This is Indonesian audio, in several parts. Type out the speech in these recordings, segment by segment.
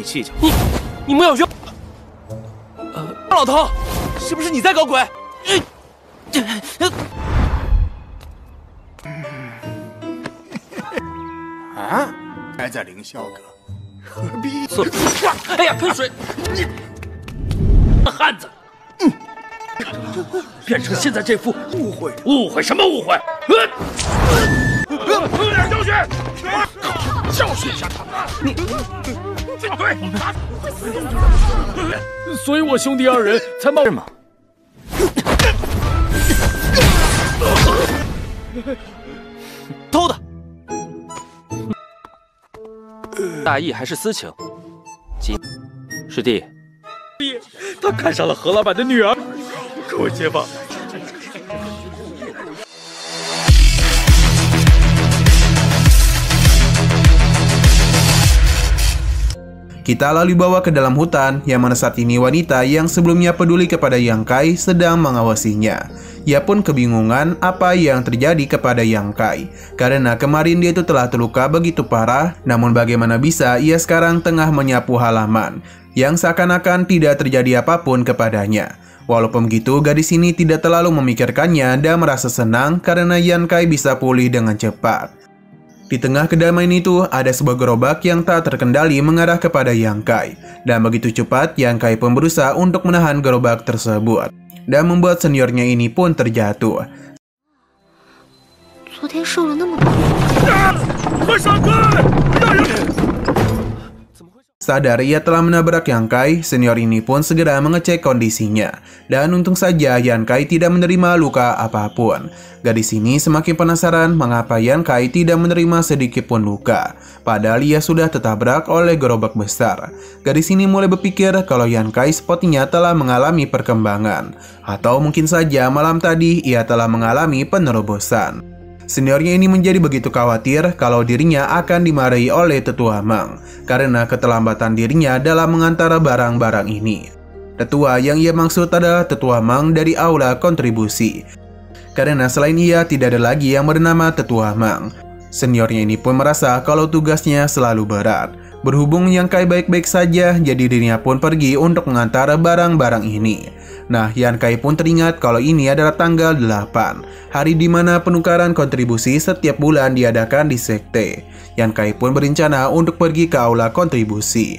气球，你莫有用！老头，是不是你在搞鬼？啊！还在凌霄阁，何必？哎呀，喷水！你汉子，变成现在这副误会什么误会？有点教训，教训一下他。你进队。所以我兄弟二人才冒。是吗？偷的。大义还是私情？师弟，他看上了何老板的女儿，给我接吧。Kita lalu dibawa ke dalam hutan, yang mana saat ini wanita yang sebelumnya peduli kepada Yang Kai sedang mengawasinya. Ia pun kebingungan apa yang terjadi kepada Yang Kai, karena kemarin dia itu telah terluka begitu parah, namun bagaimana bisa ia sekarang tengah menyapu halaman, yang seakan-akan tidak terjadi apapun kepadanya. Walaupun begitu, gadis ini tidak terlalu memikirkannya dan merasa senang karena Yang Kai bisa pulih dengan cepat. Di tengah kedamaian itu, ada sebuah gerobak yang tak terkendali mengarah kepada Yang Kai. Dan begitu cepat, Yang Kai pun berusaha untuk menahan gerobak tersebut. Dan membuat seniornya ini pun terjatuh. Sadar ia telah menabrak Yang Kai, senior ini pun segera mengecek kondisinya. Dan untung saja Yang Kai tidak menerima luka apapun. Gadis ini semakin penasaran mengapa Yang Kai tidak menerima sedikit pun luka. Padahal ia sudah tertabrak oleh gerobak besar. Gadis ini mulai berpikir kalau Yang Kai sepertinya telah mengalami perkembangan. Atau mungkin saja malam tadi ia telah mengalami penerobosan. Seniornya ini menjadi begitu khawatir kalau dirinya akan dimarahi oleh Tetua Mang karena keterlambatan dirinya dalam mengantar barang-barang ini. Tetua yang ia maksud adalah Tetua Mang dari aula kontribusi. Karena selain ia tidak ada lagi yang bernama Tetua Mang. Seniornya ini pun merasa kalau tugasnya selalu berat. Berhubung Yang Kai baik-baik saja, jadi dirinya pun pergi untuk mengantar barang-barang ini. Nah, Yang Kai pun teringat kalau ini adalah tanggal 8, hari di mana penukaran kontribusi setiap bulan diadakan di sekte. Yang Kai pun berencana untuk pergi ke aula kontribusi.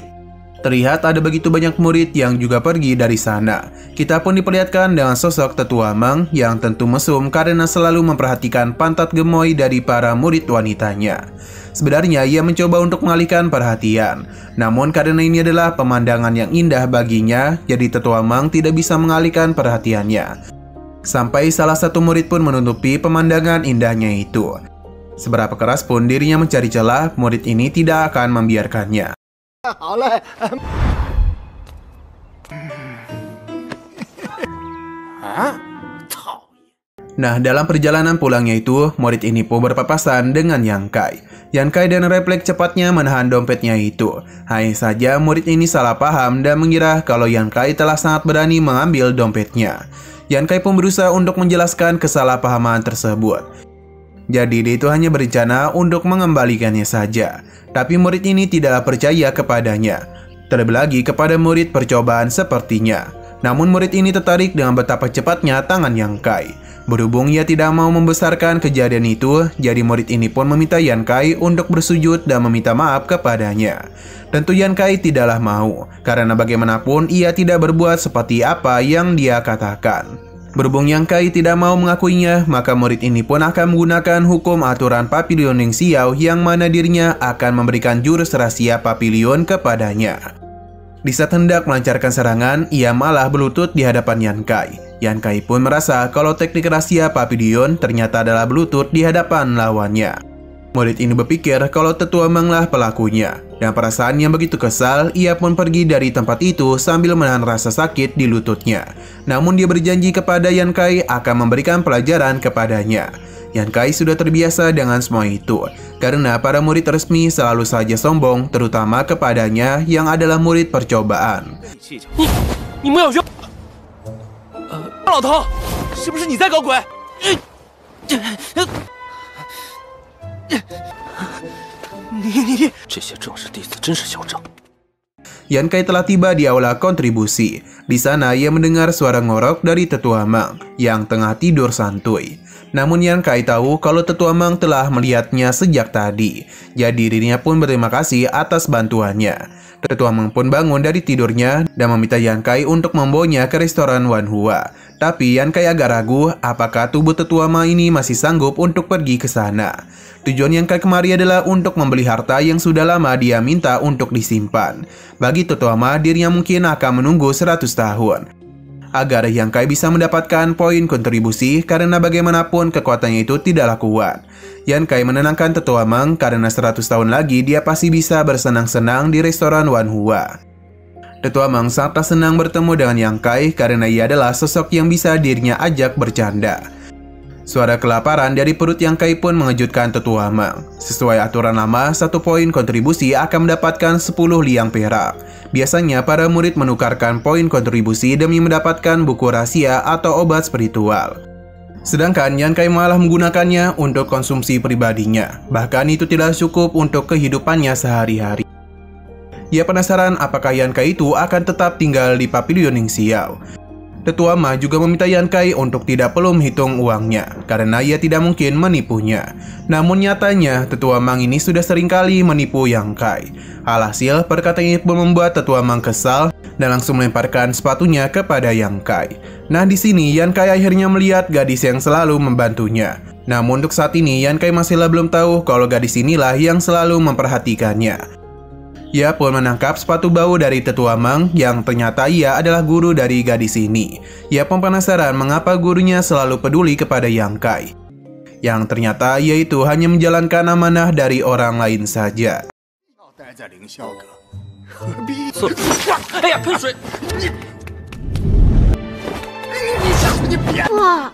Terlihat ada begitu banyak murid yang juga pergi dari sana. Kita pun diperlihatkan dengan sosok Tetua Mang yang tentu mesum karena selalu memperhatikan pantat gemoy dari para murid wanitanya. Sebenarnya ia mencoba untuk mengalihkan perhatian. Namun karena ini adalah pemandangan yang indah baginya, jadi Tetua Mang tidak bisa mengalihkan perhatiannya. Sampai salah satu murid pun menutupi pemandangan indahnya itu. Seberapa keras pun dirinya mencari celah, murid ini tidak akan membiarkannya. Nah, dalam perjalanan pulangnya itu, murid ini pun berpapasan dengan Yang Kai. Yang Kai dan refleks cepatnya menahan dompetnya itu. Hanya saja murid ini salah paham dan mengira kalau Yang Kai telah sangat berani mengambil dompetnya. Yang Kai pun berusaha untuk menjelaskan kesalahpahaman tersebut. Jadi dia itu hanya berencana untuk mengembalikannya saja. Tapi murid ini tidaklah percaya kepadanya. Terlebih lagi kepada murid percobaan sepertinya. Namun murid ini tertarik dengan betapa cepatnya tangan Yang Kai. Berhubung ia tidak mau membesarkan kejadian itu, jadi murid ini pun meminta Yang Kai untuk bersujud dan meminta maaf kepadanya. Tentu Yang Kai tidaklah mau, karena bagaimanapun ia tidak berbuat seperti apa yang dia katakan. Berhubung Yang Kai tidak mau mengakuinya, maka murid ini pun akan menggunakan hukum aturan Papilion Ning Xiao yang mana dirinya akan memberikan jurus rahasia Papilion kepadanya. Di saat hendak melancarkan serangan, ia malah berlutut di hadapan Yang Kai. Yang Kai pun merasa kalau teknik rahasia Papilion ternyata adalah berlutut di hadapan lawannya. Murid ini berpikir kalau Tetua Mang lah pelakunya. Dan perasaan yang begitu kesal, ia pun pergi dari tempat itu sambil menahan rasa sakit di lututnya. Namun dia berjanji kepada Yang Kai akan memberikan pelajaran kepadanya. Yang Kai sudah terbiasa dengan semua itu, karena para murid resmi selalu saja sombong, terutama kepadanya yang adalah murid percobaan. 老头，是不是你在搞鬼？你这些正式弟子真是嚣张。Yan Kai telah tiba di aula kontribusi. Di sana ia mendengar suara ngorok dari Tetua Mang yang tengah tidur santuy. Namun Yan Kai tahu kalau Tetua Mang telah melihatnya sejak tadi. Jadi dirinya pun berterima kasih atas bantuannya. Tetua Mang pun bangun dari tidurnya dan meminta Yan Kai untuk membawanya ke restoran Wan Hua. Tapi Yan Kai agak ragu apakah tubuh Tetua Mang ini masih sanggup untuk pergi ke sana. Tujuan Yan Kai kemari adalah untuk membeli harta yang sudah lama dia minta untuk disimpan. Bagi Tetua Mang, dirinya mungkin akan menunggu 100 tahun. Agar Yan Kai bisa mendapatkan poin kontribusi karena bagaimanapun kekuatannya itu tidaklah kuat. Yan Kai menenangkan Tetua Mang karena 100 tahun lagi dia pasti bisa bersenang-senang di restoran Wan Hua. Tetua Mang sangat senang bertemu dengan Yan Kai karena ia adalah sosok yang bisa dirinya ajak bercanda. Suara kelaparan dari perut Yan Kai pun mengejutkan Tetua Mang. Sesuai aturan lama, 1 poin kontribusi akan mendapatkan 10 liang perak. Biasanya para murid menukarkan poin kontribusi demi mendapatkan buku rahasia atau obat spiritual. Sedangkan Yan Kai malah menggunakannya untuk konsumsi pribadinya. Bahkan itu tidak cukup untuk kehidupannya sehari-hari. Ia penasaran apakah Yan Kai itu akan tetap tinggal di Pavilion Ning Xiao. Tetua Mang juga meminta Yan Kai untuk tidak perlu menghitung uangnya, karena ia tidak mungkin menipunya. Namun nyatanya, Tetua Mang ini sudah seringkali menipu Yan Kai. Alhasil, perkataan ini pun membuat Tetua Mang kesal dan langsung melemparkan sepatunya kepada Yan Kai. Nah, di sini Yan Kai akhirnya melihat gadis yang selalu membantunya. Namun untuk saat ini, Yan Kai masihlah belum tahu kalau gadis inilah yang selalu memperhatikannya. Ia pun menangkap sepatu bau dari Tetua Mang yang ternyata ia adalah guru dari gadis ini. Ia pun penasaran mengapa gurunya selalu peduli kepada Yan Kai. Yang ternyata ia itu hanya menjalankan amanah dari orang lain saja. 哎呀，喷水！哇，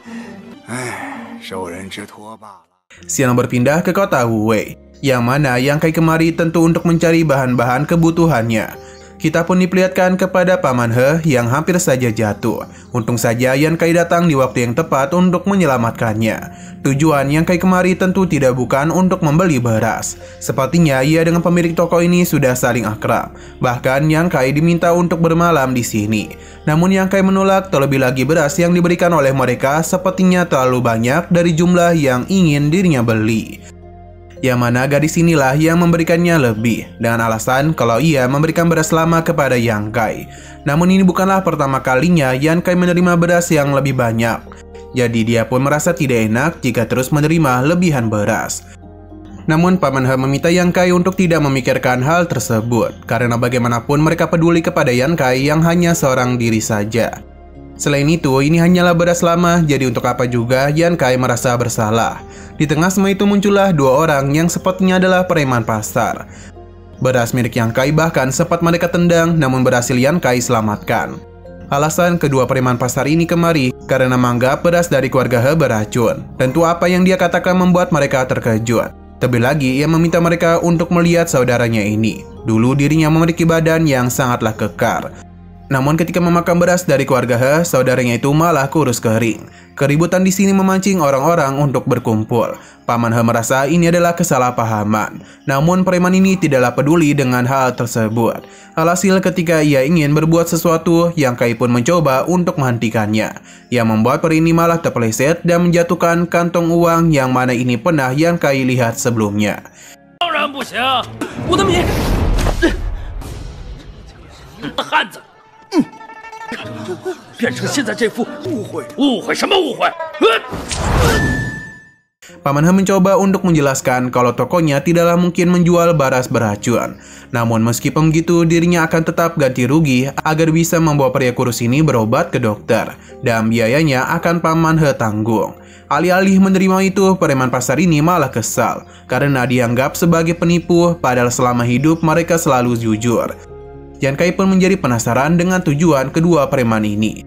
受人之托罢了。 Siang berpindah ke kota Wuwei, yang mana Yan Kai kemari tentu untuk mencari bahan-bahan kebutuhannya. Kita pun diperlihatkan kepada Paman He yang hampir saja jatuh. Untung saja Yan Kai datang di waktu yang tepat untuk menyelamatkannya. Tujuan Yan Kai kemari tentu tidak bukan untuk membeli beras. Sepertinya ia dengan pemilik toko ini sudah saling akrab. Bahkan Yan Kai diminta untuk bermalam di sini. Namun Yan Kai menolak, terlebih lagi beras yang diberikan oleh mereka sepertinya terlalu banyak dari jumlah yang ingin dirinya beli. Yang mana gadis inilah yang memberikannya lebih, dengan alasan kalau ia memberikan beras lama kepada Yan Kai. Namun ini bukanlah pertama kalinya Yan Kai menerima beras yang lebih banyak. Jadi dia pun merasa tidak enak jika terus menerima lebihan beras. Namun Paman He meminta Yan Kai untuk tidak memikirkan hal tersebut, karena bagaimanapun mereka peduli kepada Yan Kai yang hanya seorang diri saja. Selain itu, ini hanyalah beras lama, jadi untuk apa juga Yan Kai merasa bersalah. Di tengah semua itu muncullah 2 orang yang sepertinya adalah preman pasar. Beras milik Yan Kai bahkan sempat mereka tendang, namun berhasil Yan Kai selamatkan. Alasan kedua preman pasar ini kemari karena menganggap beras dari keluarga He beracun. Tentu apa yang dia katakan membuat mereka terkejut. Terlebih lagi, ia meminta mereka untuk melihat saudaranya ini. Dulu dirinya memiliki badan yang sangatlah kekar. Namun ketika memakan beras dari keluarga He, saudaranya itu malah kurus kering. Keributan di sini memancing orang-orang untuk berkumpul. Paman He merasa ini adalah kesalahpahaman. Namun preman ini tidaklah peduli dengan hal tersebut. Alhasil ketika ia ingin berbuat sesuatu, Yan Kai pun mencoba untuk menghentikannya. Yang membuat peri ini malah terpeleset dan menjatuhkan kantong uang yang mana ini pernah Yan Kai lihat sebelumnya. 当然不行，我的米，汉子。 变成现在这副误会什么误会？ Paman He mencoba untuk menjelaskan kalau tokonya tidaklah mungkin menjual beras beracun. Namun meskipun begitu, dirinya akan tetap ganti rugi agar bisa membawa pria kurus ini berobat ke dokter. Dan biayanya akan Paman He tanggung. Alih-alih menerima itu, preman pasar ini malah kesal karena dianggap sebagai penipu, padahal selama hidup mereka selalu jujur. Yan Kai pun menjadi penasaran dengan tujuan kedua preman ini.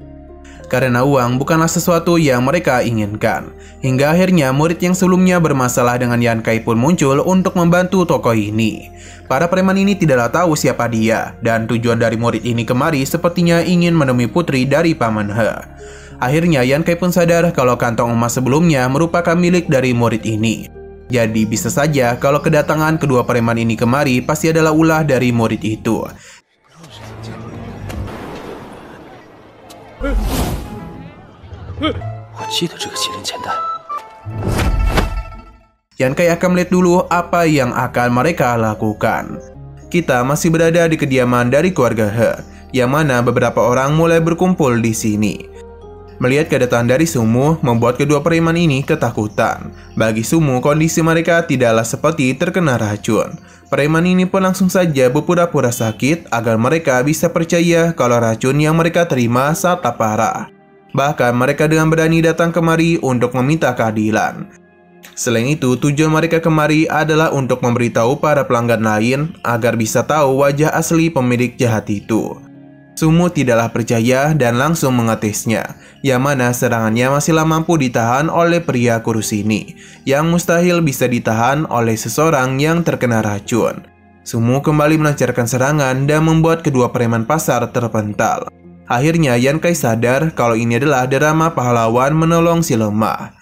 Karena uang bukanlah sesuatu yang mereka inginkan. Hingga akhirnya murid yang sebelumnya bermasalah dengan Yan Kai pun muncul untuk membantu tokoh ini. Para preman ini tidaklah tahu siapa dia, dan tujuan dari murid ini kemari sepertinya ingin menemui putri dari Paman He. Akhirnya Yan Kai pun sadar kalau kantong emas sebelumnya merupakan milik dari murid ini. Jadi bisa saja kalau kedatangan kedua preman ini kemari pasti adalah ulah dari murid itu. 我记得这个麒麟钱袋。 Yan Kai akan melihat dulu apa yang akan mereka lakukan. Kita masih berada di kediaman dari keluarga He, yang mana beberapa orang mulai berkumpul di sini. Melihat kedatangan dari Sumu membuat kedua preman ini ketakutan. Bagi Sumu, kondisi mereka tidaklah seperti terkena racun. Preman ini pun langsung saja berpura-pura sakit agar mereka bisa percaya kalau racun yang mereka terima sangat parah. Bahkan mereka dengan berani datang kemari untuk meminta keadilan. Selain itu, tujuan mereka kemari adalah untuk memberitahu para pelanggan lain agar bisa tahu wajah asli pemilik jahat itu. Sumu tidaklah percaya dan langsung mengetesnya, yang mana serangannya masihlah mampu ditahan oleh pria kurus ini, yang mustahil bisa ditahan oleh seseorang yang terkena racun. Sumu kembali melancarkan serangan dan membuat kedua preman pasar terpental. Akhirnya Yan Kai sadar kalau ini adalah drama pahlawan menolong si lemah.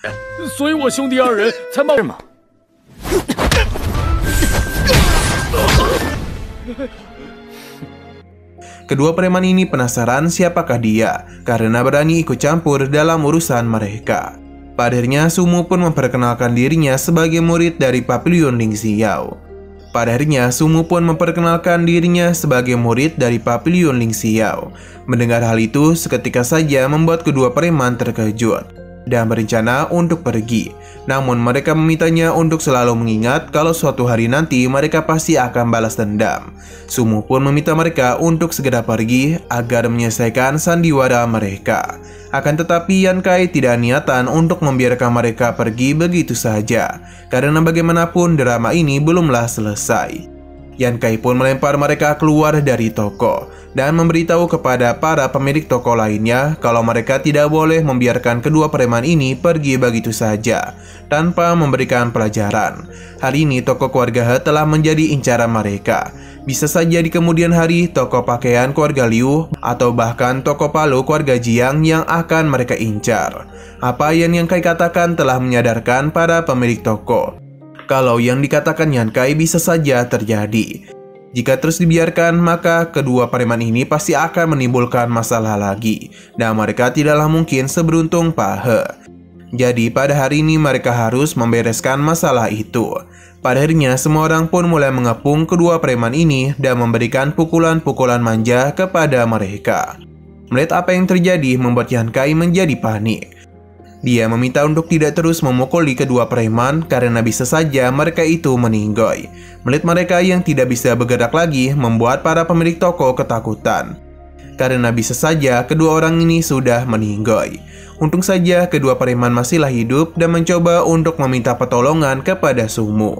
所以我兄弟二人才冒。 Kedua preman ini penasaran siapakah dia karena berani ikut campur dalam urusan mereka. Pada akhirnya Sumu pun memperkenalkan dirinya sebagai murid dari Papilion Ling Xiao. Mendengar hal itu, seketika saja membuat kedua preman terkejut dan berencana untuk pergi. Namun mereka memintanya untuk selalu mengingat kalau suatu hari nanti mereka pasti akan balas dendam. Sumu pun meminta mereka untuk segera pergi agar menyelesaikan sandiwara mereka. Akan tetapi Yan Kai tidak niatan untuk membiarkan mereka pergi begitu saja, karena bagaimanapun drama ini belumlah selesai. Yan Kai pun melempar mereka keluar dari toko dan memberitahu kepada para pemilik toko lainnya kalau mereka tidak boleh membiarkan kedua preman ini pergi begitu saja tanpa memberikan pelajaran. Hari ini toko keluarga He telah menjadi incaran mereka. Bisa saja di kemudian hari toko pakaian keluarga Liu atau bahkan toko palu keluarga Jiang yang akan mereka incar. Apa yang Yan Kai katakan telah menyadarkan para pemilik toko kalau yang dikatakan Yan Kai bisa saja terjadi. Jika terus dibiarkan, maka kedua preman ini pasti akan menimbulkan masalah lagi, dan mereka tidaklah mungkin seberuntung Pak He. Jadi pada hari ini mereka harus membereskan masalah itu. Pada akhirnya semua orang pun mulai mengepung kedua preman ini dan memberikan pukulan-pukulan manja kepada mereka. Melihat apa yang terjadi membuat Yan Kai menjadi panik. Dia meminta untuk tidak terus memukuli kedua preman karena bisa saja mereka itu meninggoy. Melihat mereka yang tidak bisa bergerak lagi membuat para pemilik toko ketakutan. Karena bisa saja kedua orang ini sudah meninggoy. Untung saja kedua preman masihlah hidup dan mencoba untuk meminta pertolongan kepada Sumu.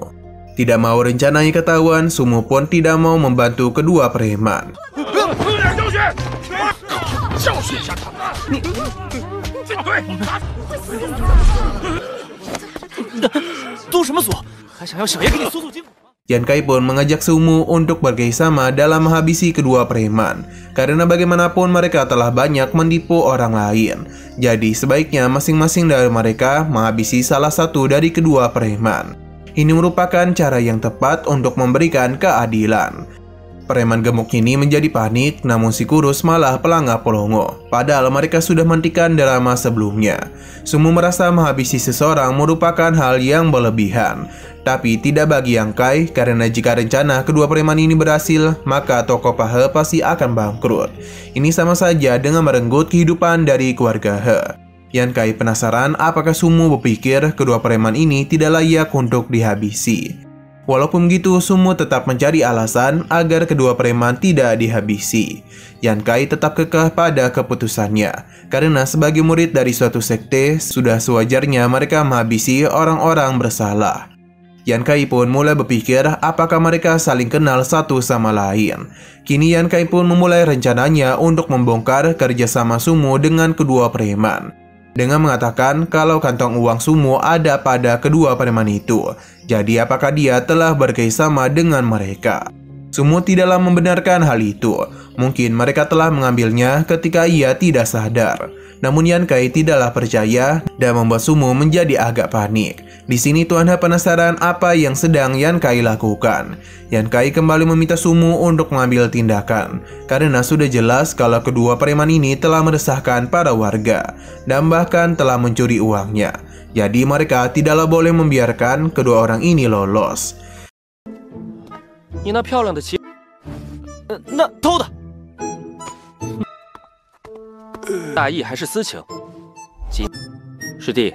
Tidak mau rencananya ketahuan, Sumu pun tidak mau membantu kedua preman. 做什么锁？还想要小爷给你锁锁筋骨？ Yan Kai pun mengajak Sumu untuk bekerjasama dalam menghabisi kedua preman, karena bagaimanapun mereka telah banyak menipu orang lain. Jadi sebaiknya masing-masing dari mereka menghabisi salah satu dari kedua preman. Ini merupakan cara yang tepat untuk memberikan keadilan. Preman gemuk ini menjadi panik, namun si kurus malah pelangap pelongo. Padahal mereka sudah menghentikan drama sebelumnya. Sumu merasa menghabisi seseorang merupakan hal yang berlebihan. Tapi tidak bagi Yan Kai, karena jika rencana kedua preman ini berhasil, maka toko Pak He pasti akan bangkrut. Ini sama saja dengan merenggut kehidupan dari keluarga He. Yan Kai penasaran apakah Sumu berpikir kedua preman ini tidak layak untuk dihabisi. Walaupun begitu, Sumu tetap mencari alasan agar kedua preman tidak dihabisi. Yan Kai tetap kekeh pada keputusannya, karena sebagai murid dari suatu sekte, sudah sewajarnya mereka menghabisi orang-orang bersalah. Yan Kai pun mulai berpikir apakah mereka saling kenal satu sama lain. Kini Yan Kai pun memulai rencananya untuk membongkar kerjasama Sumu dengan kedua preman, dengan mengatakan kalau kantong uang Sumu ada pada kedua preman itu. Jadi apakah dia telah bekerjasama dengan mereka? Sumo tidaklah membenarkan hal itu. Mungkin mereka telah mengambilnya ketika ia tidak sadar. Namun Yan Kai tidaklah percaya dan membuat Sumo menjadi agak panik. Di sini Tuan He penasaran apa yang sedang Yan Kai lakukan. Yan Kai kembali meminta Sumo untuk mengambil tindakan karena sudah jelas kalau kedua preman ini telah meresahkan para warga dan bahkan telah mencuri uangnya. Jadi mereka tidaklah boleh membiarkan kedua orang ini lolos. 你那漂亮的妻，那偷的，大义还是私情？师弟，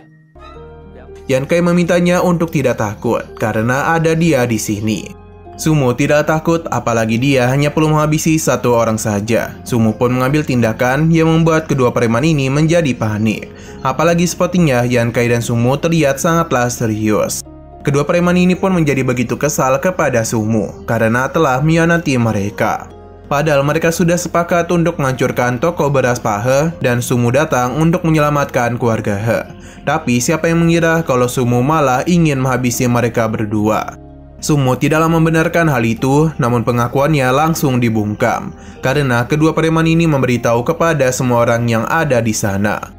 Yan Kai memintanya untuk tidak takut karena ada dia di sini. Sumo tidak takut, apalagi dia hanya perlu menghabisi satu orang saja. Sumo pun mengambil tindakan yang membuat kedua preman ini menjadi panik. Apalagi sepertinya Yan Kai dan Sumo terlihat sangatlah serius. Kedua preman ini pun menjadi begitu kesal kepada Sumo karena telah mengkhianati mereka. Padahal mereka sudah sepakat untuk menghancurkan toko beras Pak He dan Sumo datang untuk menyelamatkan keluarga He. Tapi siapa yang mengira kalau Sumo malah ingin menghabisi mereka berdua. Sumo tidaklah membenarkan hal itu, namun pengakuannya langsung dibungkam karena kedua preman ini memberitahu kepada semua orang yang ada di sana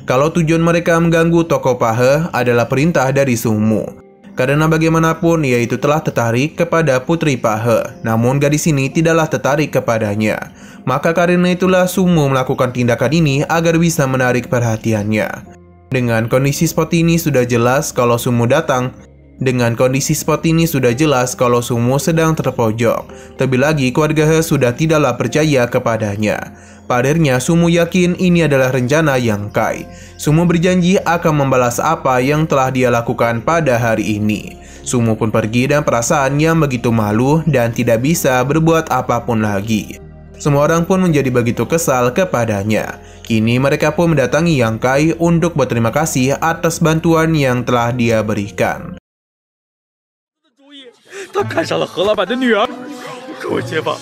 kalau tujuan mereka mengganggu toko Pak He adalah perintah dari Sumo. Karena bagaimanapun ia itu telah tertarik kepada putri Pak He, namun gadis ini tidaklah tertarik kepadanya. Maka karena itulah Sumo melakukan tindakan ini agar bisa menarik perhatiannya. Dengan kondisi seperti ini sudah jelas kalau Sumo sedang terpojok. Terlebih lagi keluarga He sudah tidaklah percaya kepadanya. Padahal Sumo yakin ini adalah rencana Yan Kai. Sumo berjanji akan membalas apa yang telah dia lakukan pada hari ini. Sumo pun pergi dan perasaan yang begitu malu dan tidak bisa berbuat apapun lagi. Semua orang pun menjadi begitu kesal kepadanya. Kini mereka pun mendatangi Yan Kai untuk berterima kasih atas bantuan yang telah dia berikan. 他看上了何老板的女儿，给我解放！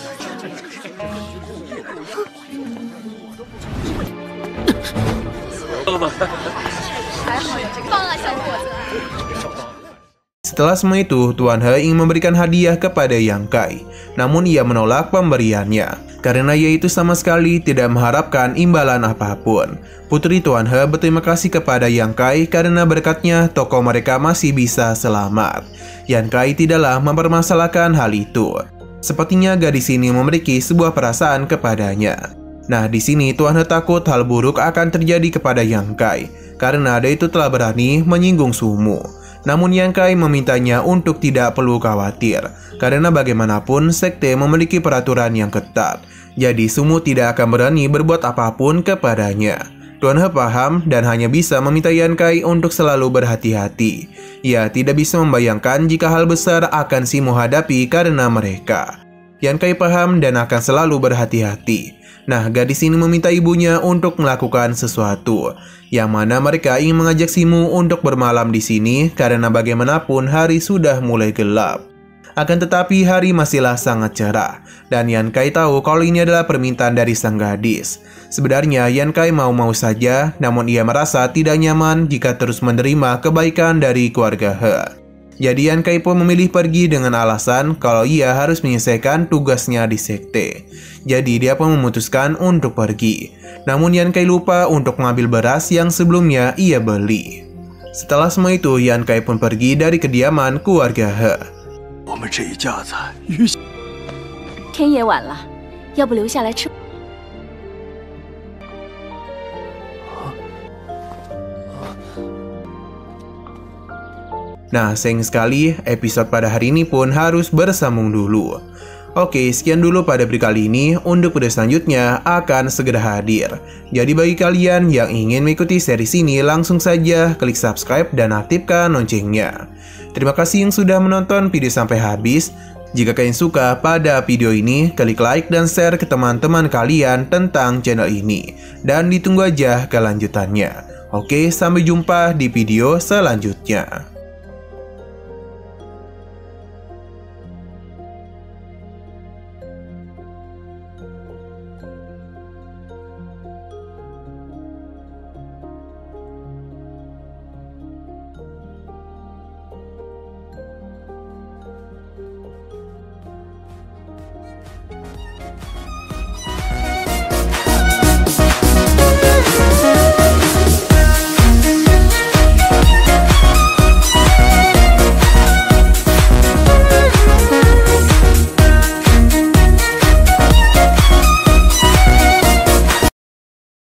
Setelah semua itu, Tuan He ingin memberikan hadiah kepada Yan Kai. Namun ia menolak pemberiannya karena ia itu sama sekali tidak mengharapkan imbalan apapun. Putri Tuan He berterima kasih kepada Yan Kai karena berkatnya toko mereka masih bisa selamat. Yan Kai tidaklah mempermasalahkan hal itu. Sepertinya gadis ini memiliki sebuah perasaan kepadanya. Nah, di sini Tuan He takut hal buruk akan terjadi kepada Yan Kai karena dia itu telah berani menyinggung Sumo. Namun Yan Kai memintanya untuk tidak perlu khawatir karena bagaimanapun sekte memiliki peraturan yang ketat. Jadi Sumo tidak akan berani berbuat apapun kepadanya. Tuan He paham dan hanya bisa meminta Yan Kai untuk selalu berhati-hati. Ia tidak bisa membayangkan jika hal besar akan Sumo hadapi karena mereka. Yan Kai paham dan akan selalu berhati-hati. Nah, gadis ini meminta ibunya untuk melakukan sesuatu, yang mana mereka ingin mengajak Sumo untuk bermalam di sini karena bagaimanapun hari sudah mulai gelap. Akan tetapi hari masihlah sangat cerah, dan Yan Kai tahu kalau ini adalah permintaan dari sang gadis. Sebenarnya Yan Kai mau-mau saja, namun ia merasa tidak nyaman jika terus menerima kebaikan dari keluarga He. Jadi Yan Kai pun memilih pergi dengan alasan kalau ia harus menyelesaikan tugasnya di sekte. Jadi dia pun memutuskan untuk pergi. Namun Yan Kai lupa untuk mengambil beras yang sebelumnya ia beli. Setelah semua itu Yan Kai pun pergi dari kediaman keluarga He. 我们这一家子天也晚了，要不留下来吃？ Nah, sayang sekali episode pada hari ini pun harus bersambung dulu. Oke, sekian dulu pada video kali ini. Untuk video selanjutnya akan segera hadir. Jadi bagi kalian yang ingin mengikuti series ini, langsung saja klik subscribe dan aktifkan loncengnya. Terima kasih yang sudah menonton video sampai habis. Jika kalian suka pada video ini, klik like dan share ke teman-teman kalian tentang channel ini. Dan ditunggu aja kelanjutannya. Oke, sampai jumpa di video selanjutnya.